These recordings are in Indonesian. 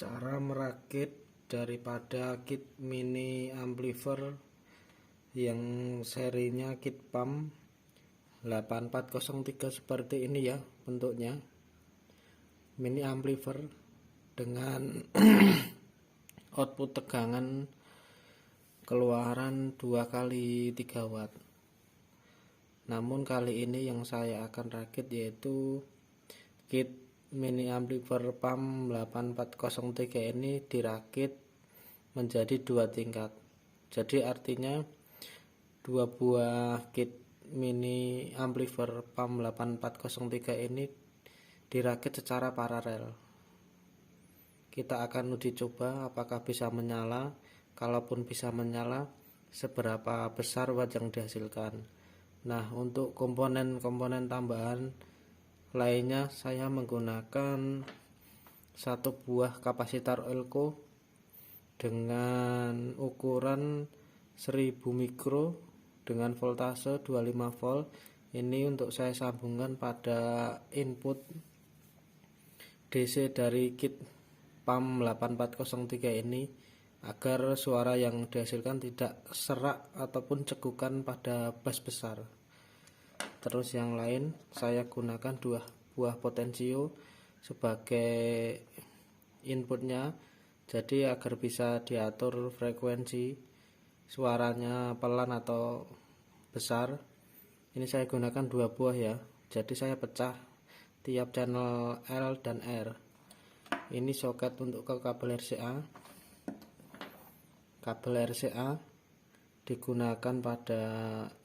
Cara merakit daripada kit mini amplifier yang serinya kit pump 8403 seperti ini ya bentuknya. Mini amplifier dengan output tegangan keluaran 2 kali 3 watt. Namun kali ini yang saya akan rakit yaitu kit mini amplifier pump 8403 ini dirakit menjadi 2 tingkat. Jadi artinya 2 buah kit mini amplifier pump 8403 ini dirakit secara paralel. Kita akan uji coba apakah bisa menyala. Kalaupun bisa menyala, seberapa besar watt yang dihasilkan. Nah, untuk komponen-komponen tambahan lainnya saya menggunakan 1 buah kapasitor Elco dengan ukuran 1000 mikro dengan voltase 25 volt. Ini untuk saya sambungkan pada input DC dari kit pump 8403 ini agar suara yang dihasilkan tidak serak ataupun cegukan pada bass besar. Terus yang lain saya gunakan 2 buah potensio sebagai inputnya, jadi agar bisa diatur frekuensi suaranya pelan atau besar. Ini saya gunakan 2 buah ya, jadi saya pecah tiap channel L dan R. Ini soket untuk ke kabel RCA. Kabel RCA digunakan pada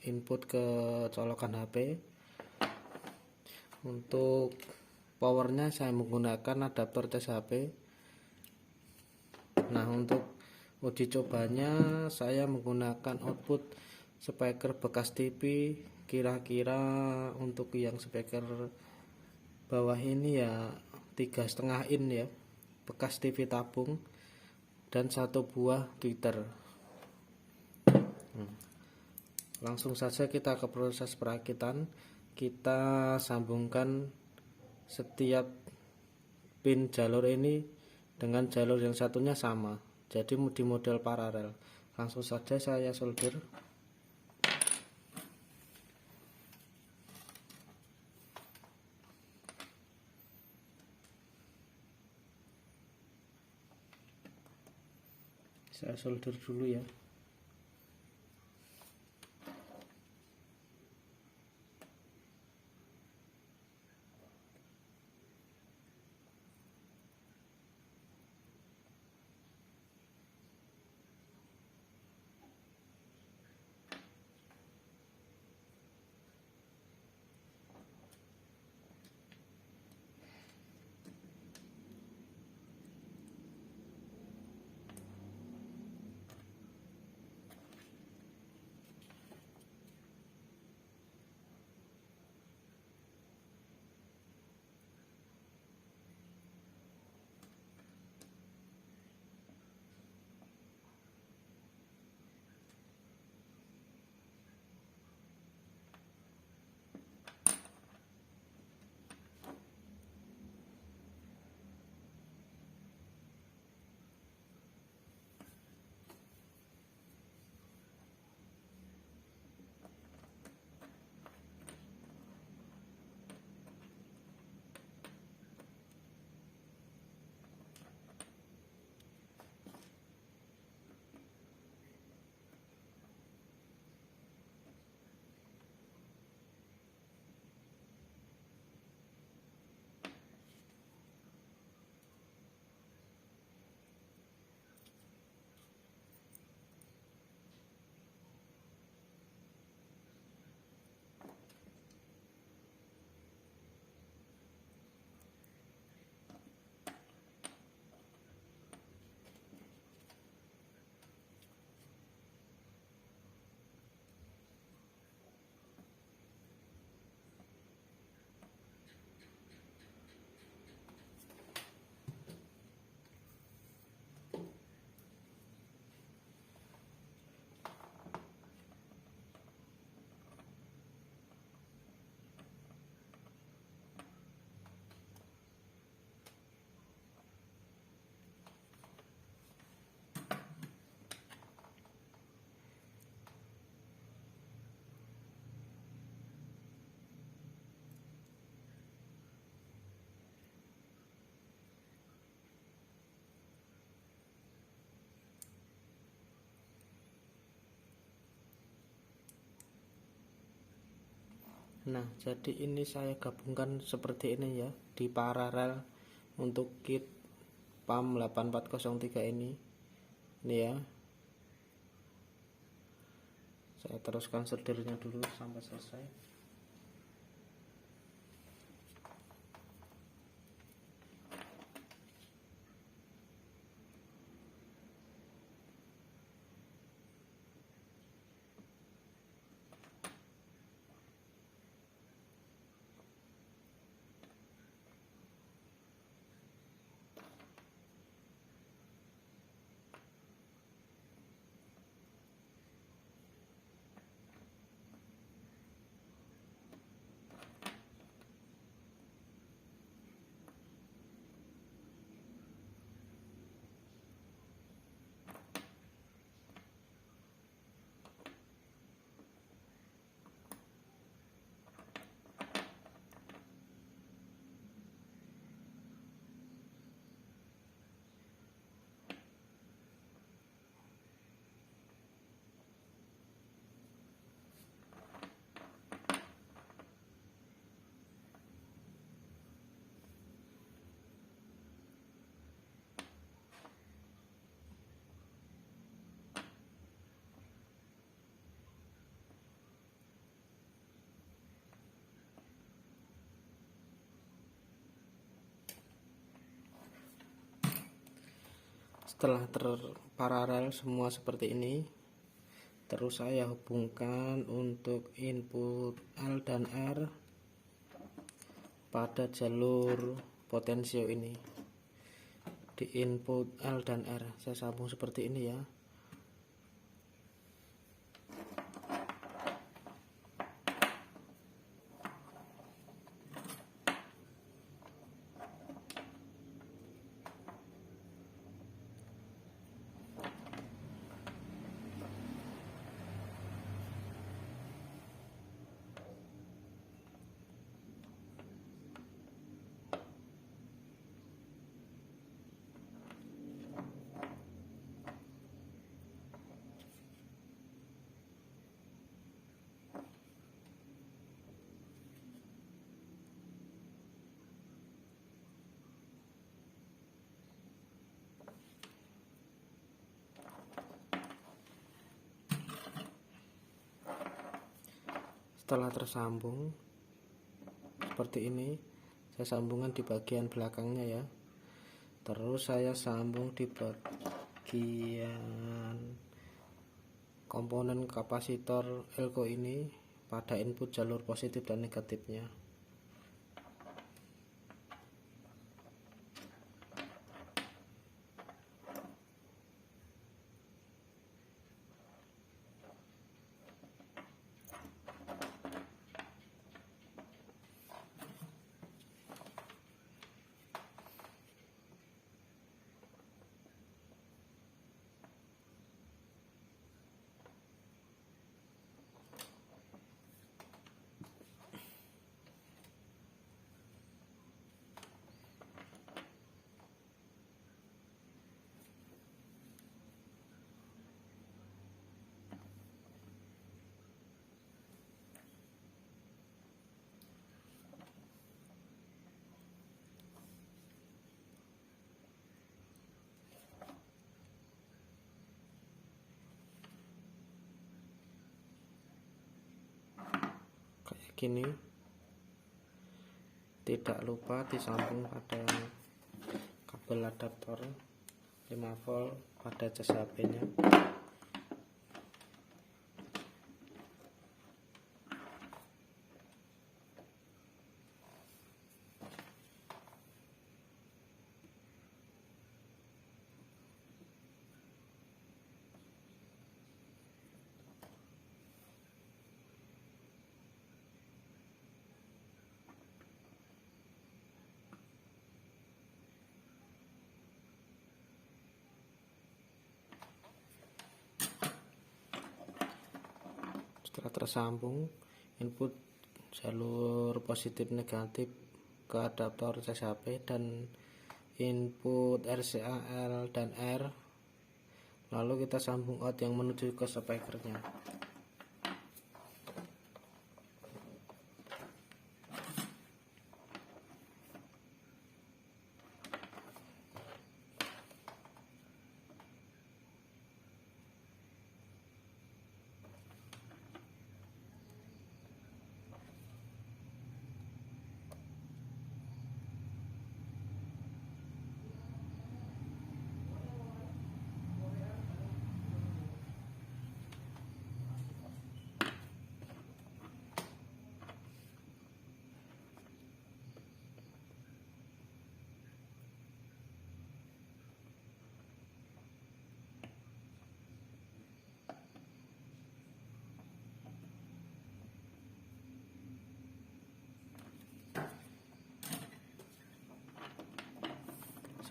input ke colokan HP. Untuk powernya saya menggunakan adaptor cas HP. Nah, untuk uji cobanya saya menggunakan output speaker bekas TV. Kira-kira untuk yang speaker bawah ini ya 3,5 in ya, bekas TV tabung, dan 1 buah tweeter. Langsung saja kita ke proses perakitan. Kita sambungkan setiap pin jalur ini dengan jalur yang satunya sama, jadi di model paralel. Langsung saja saya solder. Saya solder dulu ya. Nah, jadi ini saya gabungkan seperti ini ya, di paralel untuk kit PAM 8403 ini ya. Saya teruskan soldernya dulu sampai selesai. Setelah terparalel semua seperti ini, terus saya hubungkan untuk input L dan R pada jalur potensio ini. Di input L dan R saya sambung seperti ini ya. Setelah tersambung seperti ini, saya sambungkan di bagian belakangnya ya. Terus saya sambung di bagian komponen kapasitor elko ini pada input jalur positif dan negatifnya. Kayak gini. Tidak lupa disambung pada kabel adaptor 5 volt pada cas HP-nya. Setelah tersambung input jalur positif negatif ke adaptor cas HP dan input RCA L dan R, lalu kita sambung out yang menuju ke speakernya.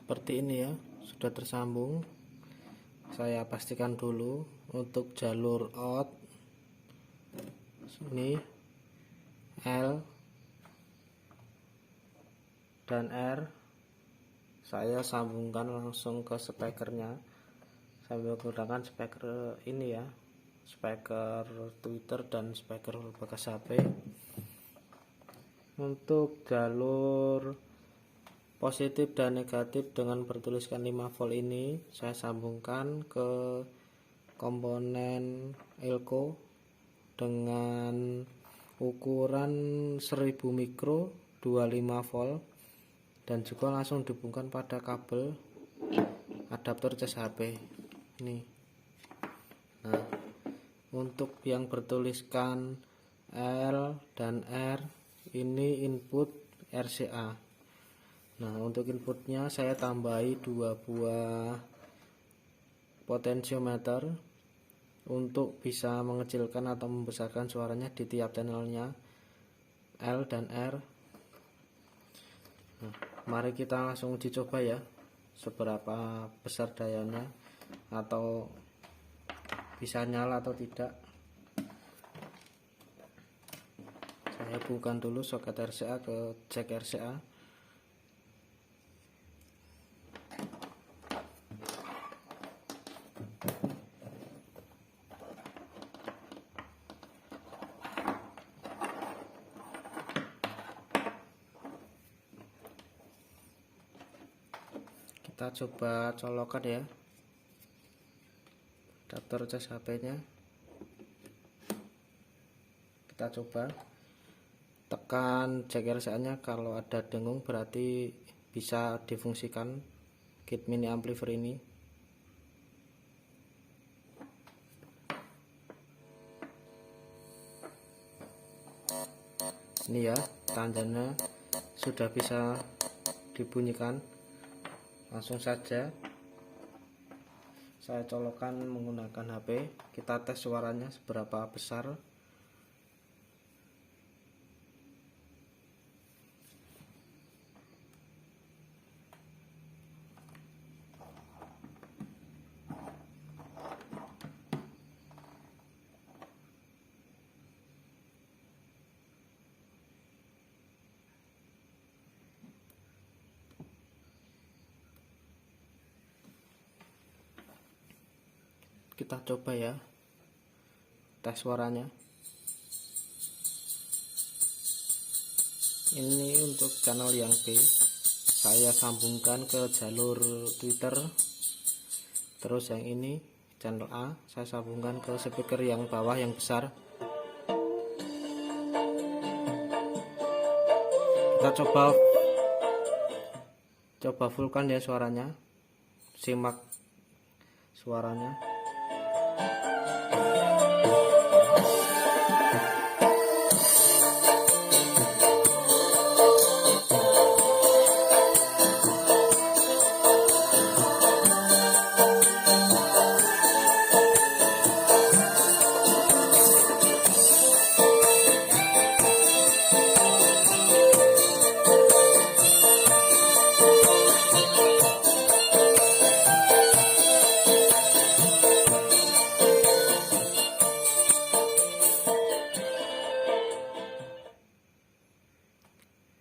seperti ini ya, sudah tersambung. Saya pastikan dulu untuk jalur out ini L dan R saya sambungkan langsung ke speakernya sambil menggunakan speaker ini ya, speaker Twitter dan speaker bekas HP. Untuk jalur positif dan negatif dengan bertuliskan 5 volt ini saya sambungkan ke komponen elko dengan ukuran 1000 mikro 25 volt dan juga langsung dihubungkan pada kabel adaptor cas HP ini. Nah, untuk yang bertuliskan L dan R ini input RCA. Nah, untuk inputnya saya tambahi 2 buah potensiometer untuk bisa mengecilkan atau membesarkan suaranya di tiap channelnya L dan R. Nah, mari kita langsung dicoba ya seberapa besar dayanya atau bisa nyala atau tidak. Saya hubungkan dulu soket RCA ke jack RCA. Kita coba colokan ya adaptor cas HP nya. Kita coba tekan jack RCA nya, kalau ada dengung berarti bisa difungsikan kit mini amplifier ini. Ini ya, tandanya sudah bisa dibunyikan. Langsung saja saya colokkan menggunakan HP, kita tes suaranya seberapa besar. Kita coba ya tes suaranya. Ini untuk channel yang B saya sambungkan ke jalur Twitter, terus yang ini channel A saya sambungkan ke speaker yang bawah yang besar. Kita coba fullkan ya suaranya, simak suaranya.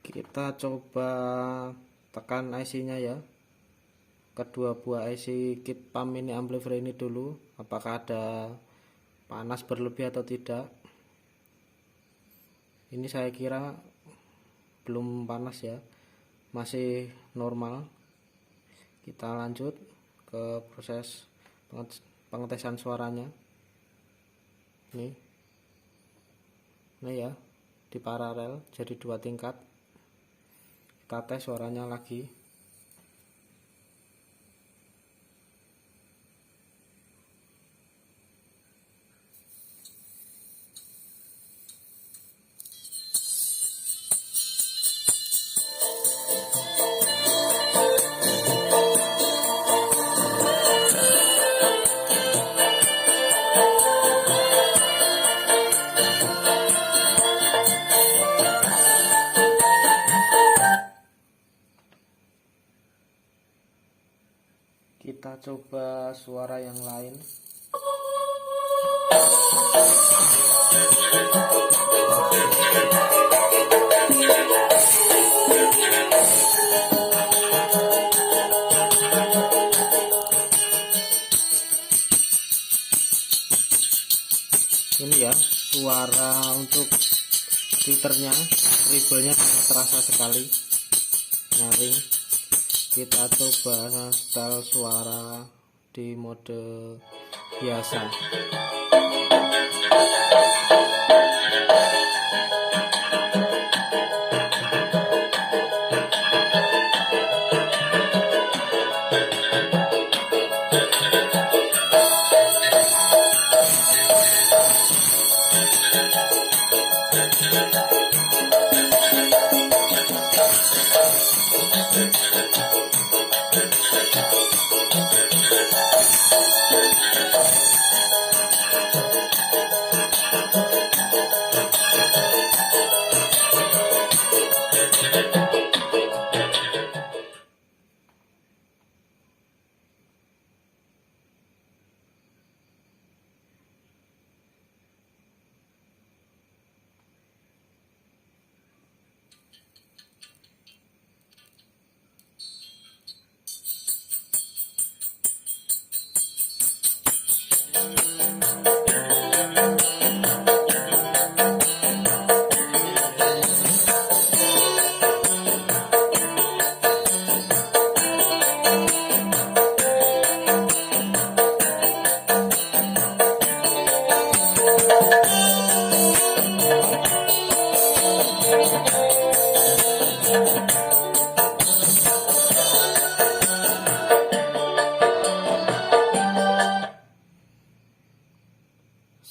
Kita coba tekan IC nya ya, kedua buah IC kit pump mini amplifier ini dulu, apakah ada panas berlebih atau tidak. Ini saya kira belum panas ya, masih normal. Kita lanjut ke proses pengetesan suaranya. Ini ya, di paralel jadi 2 tingkat. Kita tes suaranya lagi. Kita coba suara yang lain. Ini ya suara untuk tweeternya, treble-nya sangat terasa sekali, nyaring. Kita coba setel suara di mode biasa.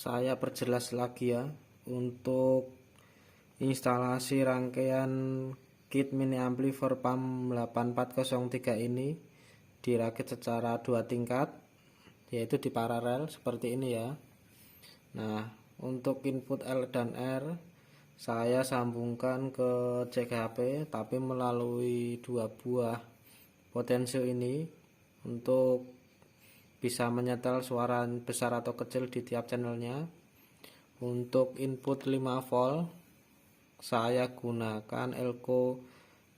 Saya perjelas lagi ya, untuk instalasi rangkaian kit mini amplifier PAM 8403 ini dirakit secara 2 tingkat, yaitu di paralel seperti ini ya. Nah, untuk input L dan R saya sambungkan ke CGHP tapi melalui 2 buah potensio ini untuk bisa menyetel suara besar atau kecil di tiap channelnya. Untuk input 5 volt saya gunakan elko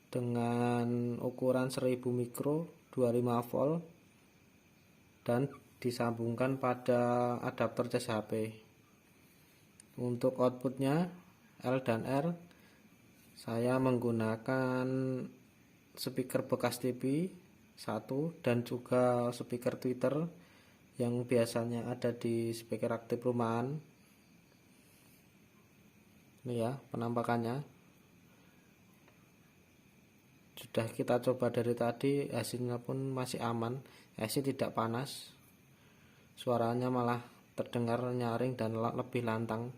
dengan ukuran 1000 mikro 25 volt dan disambungkan pada adaptor CGHP. Untuk outputnya L dan R saya menggunakan speaker bekas TV 1 dan juga speaker tweeter yang biasanya ada di speaker aktif rumahan. Ini ya penampakannya. Sudah kita coba dari tadi, hasilnya pun masih aman, AC tidak panas, suaranya malah terdengar nyaring dan lebih lantang.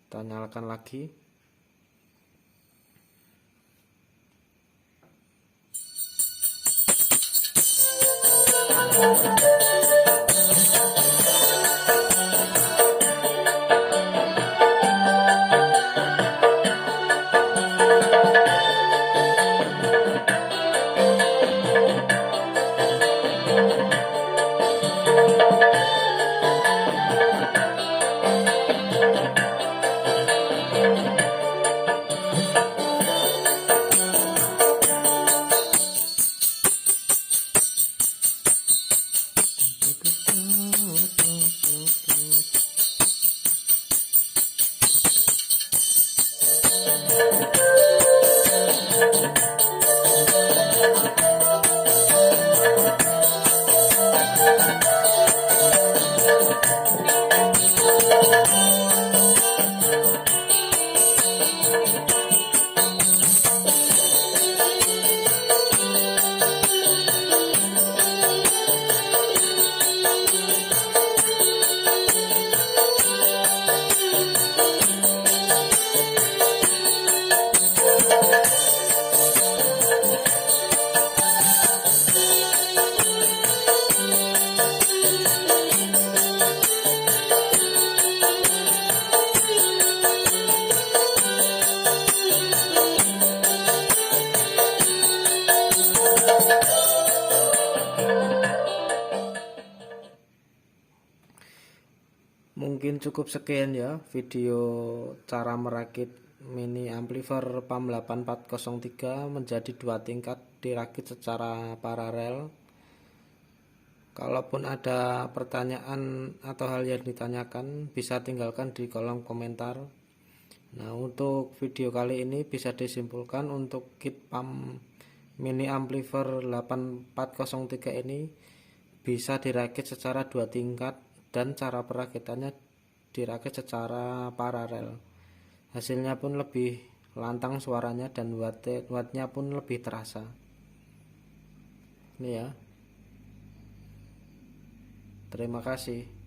Kita nyalakan lagi. mungkin cukup sekian ya video cara merakit mini amplifier PAM 8403 menjadi 2 tingkat dirakit secara paralel. Kalaupun ada pertanyaan atau hal yang ditanyakan, bisa tinggalkan di kolom komentar. Nah, untuk video kali ini bisa disimpulkan untuk kit PAM mini amplifier 8403 ini bisa dirakit secara 2 tingkat dan cara perakitannya dirakit secara paralel. Hasilnya pun lebih lantang suaranya dan wattnya pun lebih terasa. Ini ya. Terima kasih.